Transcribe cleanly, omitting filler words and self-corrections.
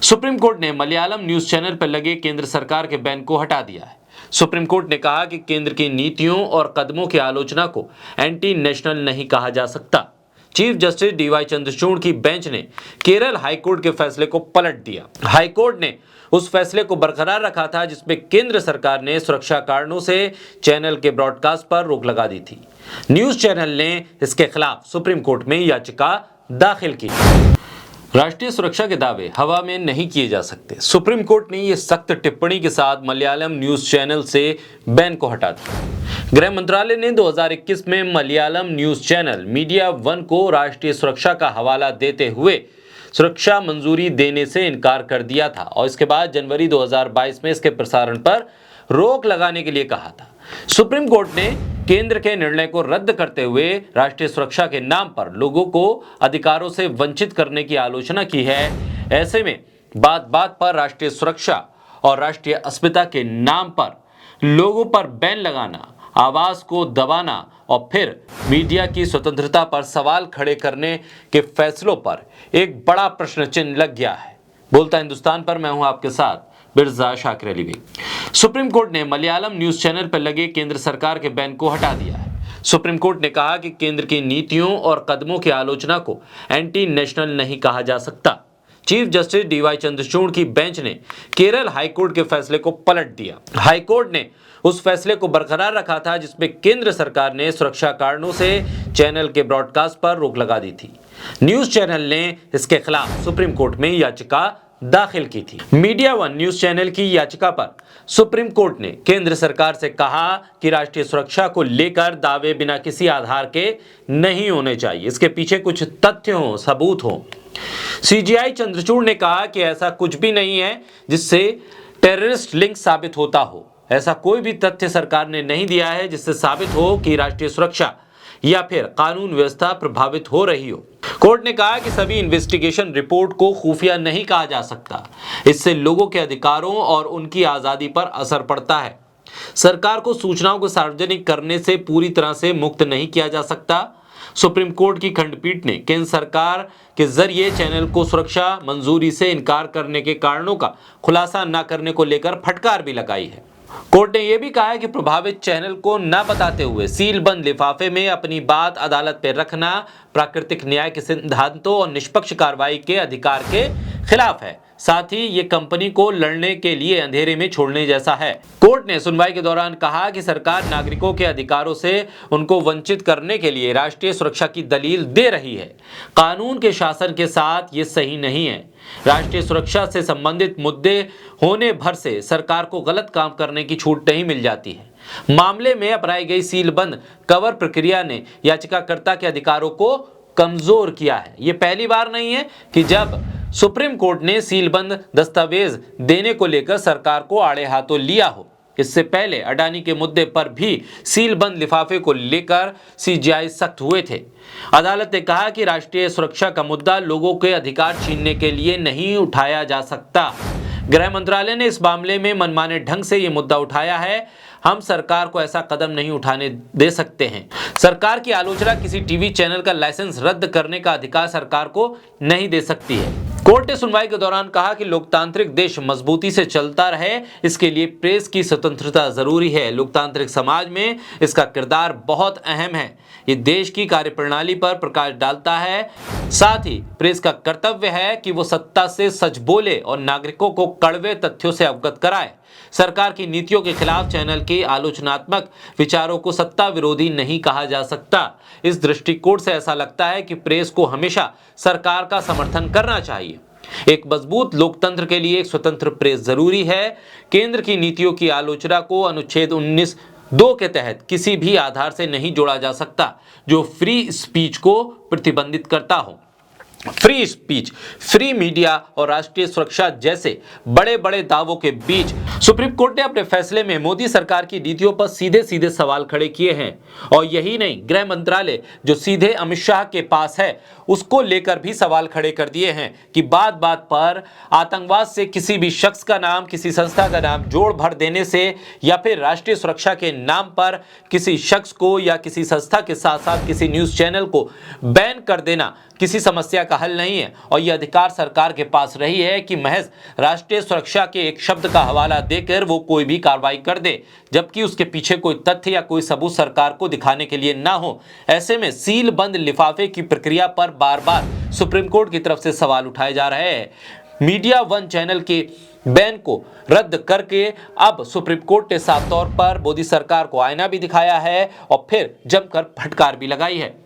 Supreme Court ने Malayalam news channel पर लगे केंद्र सरकार के बैन को हटा दिया है। सुप्रीम कोर्ट ने कहा कि केंद्र की नीतियों और कदमों की आलोचना को एंटी नेशनल नहीं कहा जा सकता। चीफ जस्टिस डीवाई चंद्रचूड़ की बेंच ने केरल हाईकोर्ट के फैसले को पलट दिया। हाईकोर्ट ने उस फैसले को बरकरार रखा था जिसमें केंद्र सरकार ने सुरक्षा कारणों से चैनल के ब्रॉडकास्ट पर रोक लगा दी थी। न्यूज चैनल ने इसके खिलाफ सुप्रीम कोर्ट में याचिका दाखिल की। राष्ट्रीय सुरक्षा के दावे हवा में नहीं किए जा सकते। सुप्रीम कोर्ट ने यह सख्त टिप्पणी के साथ मलयालम न्यूज चैनल से बैन को हटा दिया। गृह मंत्रालय ने 2021 में Malayalam news channel media one को राष्ट्रीय सुरक्षा का हवाला देते हुए सुरक्षा मंजूरी देने से इनकार कर दिया था और इसके बाद जनवरी 2022 में इसके प्रसारण पर रोक लगाने के लिए कहा था। सुप्रीम कोर्ट ने केंद्र के निर्णय को रद्द करते हुए राष्ट्रीय सुरक्षा के नाम पर लोगों को अधिकारों से वंचित करने की आलोचना की है। ऐसे में बात बात पर राष्ट्रीय सुरक्षा और राष्ट्रीय अस्मिता के नाम पर लोगों पर बैन लगाना, आवाज को दबाना और फिर मीडिया की स्वतंत्रता पर सवाल खड़े करने के फैसलों पर एक बड़ा प्रश्न चिन्ह लग गया है। बोलता हिंदुस्तान पर मैं हूं आपके साथ बिरजा शाकिर अली बेग। सुप्रीम कोर्ट ने मलयालम न्यूज चैनल पर लगे केंद्र सरकार के बैन को हटा दिया है। सुप्रीम कोर्ट ने कहा कि केंद्र की नीतियों और कदमों की आलोचना को एंटी नेशनल नहीं कहा जा सकता। चीफ जस्टिस डीवाई चंद्रचूड़ की बेंच ने केरल हाईकोर्ट के फैसले को पलट दिया। हाईकोर्ट ने उस फैसले को बरकरार रखा था जिसमें केंद्र सरकार ने सुरक्षा कारणों से चैनल के ब्रॉडकास्ट पर रोक लगा दी थी। न्यूज चैनल ने इसके खिलाफ सुप्रीम कोर्ट में याचिका दाखिल की थी। मीडिया वन न्यूज चैनल की याचिका पर सुप्रीम कोर्ट ने केंद्र सरकार से कहा कि राष्ट्रीय सुरक्षा को लेकर दावे बिना किसी आधार के नहीं होने चाहिए, इसके पीछे कुछ तथ्य हो, सबूत हो। सीजीआई चंद्रचूड़ ने कहा कि ऐसा कुछ भी नहीं है जिससे टेररिस्ट लिंक साबित होता हो। ऐसा कोई भी तथ्य सरकार ने नहीं दिया है जिससे साबित हो कि राष्ट्रीय सुरक्षा या फिर कानून व्यवस्था प्रभावित हो रही हो। कोर्ट ने कहा कि सभी इन्वेस्टिगेशन रिपोर्ट को खुफिया नहीं कहा जा सकता, इससे लोगों के अधिकारों और उनकी आजादी पर असर पड़ता है। सरकार को सूचनाओं को सार्वजनिक करने से पूरी तरह से मुक्त नहीं किया जा सकता। सुप्रीम कोर्ट की खंडपीठ ने केंद्र सरकार के जरिए चैनल को सुरक्षा मंजूरी से इनकार करने के कारणों का खुलासा न करने को लेकर फटकार भी लगाई है। कोर्ट ने यह भी कहा है कि प्रभावित चैनल को न बताते हुए सीलबंद लिफाफे में अपनी बात अदालत पर रखना प्राकृतिक न्याय के सिद्धांतों और निष्पक्ष कार्रवाई के अधिकार के खिलाफ है। साथ ही ये कंपनी को लड़ने के लिए अंधेरे में छोड़ने जैसा है। कोर्ट ने सुनवाई के दौरान कहा कि सरकार नागरिकों के अधिकारों से उनको वंचित करने के लिए राष्ट्रीय सुरक्षा की दलील दे रही है। कानून के शासन के साथ ये सही नहीं है। राष्ट्रीय सुरक्षा से संबंधित मुद्दे होने भर से सरकार को गलत काम करने की छूट नहीं मिल जाती है। मामले में अपनाई गई सीलबंद कवर प्रक्रिया ने याचिकाकर्ता के अधिकारों को कमजोर किया है। ये पहली बार नहीं है कि जब सुप्रीम कोर्ट ने सीलबंद दस्तावेज देने को लेकर सरकार को आड़े हाथों लिया हो। इससे पहले अडानी के मुद्दे पर भी सीलबंद लिफाफे को लेकर सीजीआई सख्त हुए थे। अदालत ने कहा कि राष्ट्रीय सुरक्षा का मुद्दा लोगों के अधिकार छीनने के लिए नहीं उठाया जा सकता। गृह मंत्रालय ने इस मामले में मनमाने ढंग से ये मुद्दा उठाया है। हम सरकार को ऐसा कदम नहीं उठाने दे सकते हैं। सरकार की आलोचना किसी टीवी चैनल का लाइसेंस रद्द करने का अधिकार सरकार को नहीं दे सकती है। कोर्ट ने सुनवाई के दौरान कहा कि लोकतांत्रिक देश मजबूती से चलता रहे, इसके लिए प्रेस की स्वतंत्रता जरूरी है। लोकतांत्रिक समाज में इसका किरदार बहुत अहम है। ये देश की कार्यप्रणाली पर प्रकाश डालता है। साथ ही प्रेस का कर्तव्य है कि वो सत्ता से सच बोले और नागरिकों को कड़वे तथ्यों से अवगत कराए। सरकार की नीतियों के खिलाफ चैनल के आलोचनात्मक विचारों को सत्ता विरोधी नहीं कहा जा सकता। इस दृष्टिकोण से ऐसा लगता है कि प्रेस को हमेशा सरकार का समर्थन करना चाहिए। एक मजबूत लोकतंत्र के लिए एक स्वतंत्र प्रेस जरूरी है। केंद्र की नीतियों की आलोचना को अनुच्छेद 19(2) के तहत किसी भी आधार से नहीं जोड़ा जा सकता जो फ्री स्पीच को प्रतिबंधित करता हो। फ्री स्पीच, फ्री मीडिया और राष्ट्रीय सुरक्षा जैसे बड़े बड़े दावों के बीच सुप्रीम कोर्ट ने अपने फैसले में मोदी सरकार की नीतियों पर सीधे सीधे सवाल खड़े किए हैं। और यही नहीं, गृह मंत्रालय जो सीधे अमित शाह के पास है उसको लेकर भी सवाल खड़े कर दिए हैं कि बात बात पर आतंकवाद से किसी भी शख्स का नाम, किसी संस्था का नाम जोड़ भर देने से या फिर राष्ट्रीय सुरक्षा के नाम पर किसी शख्स को या किसी संस्था के साथ साथ किसी न्यूज चैनल को बैन कर देना किसी समस्या का हल नहीं है और यह अधिकार सरकार के पास रही है कि महज राष्ट्रीय सुरक्षा के एक शब्द का हवाला देकर वो कोई भी कार्रवाई कर दे, जबकि उसके पीछे कोई तथ्य या कोई सबूत सरकार को दिखाने के लिए ना हो। ऐसे में सील बंद लिफाफे की प्रक्रिया पर बार बार सुप्रीम कोर्ट की तरफ से सवाल उठाए जा रहे हैं। मीडिया वन चैनल के बैन को रद्द करके अब सुप्रीम कोर्ट ने साफ तौर पर मोदी सरकार को आईना भी दिखाया है और फिर जमकर फटकार भी लगाई है।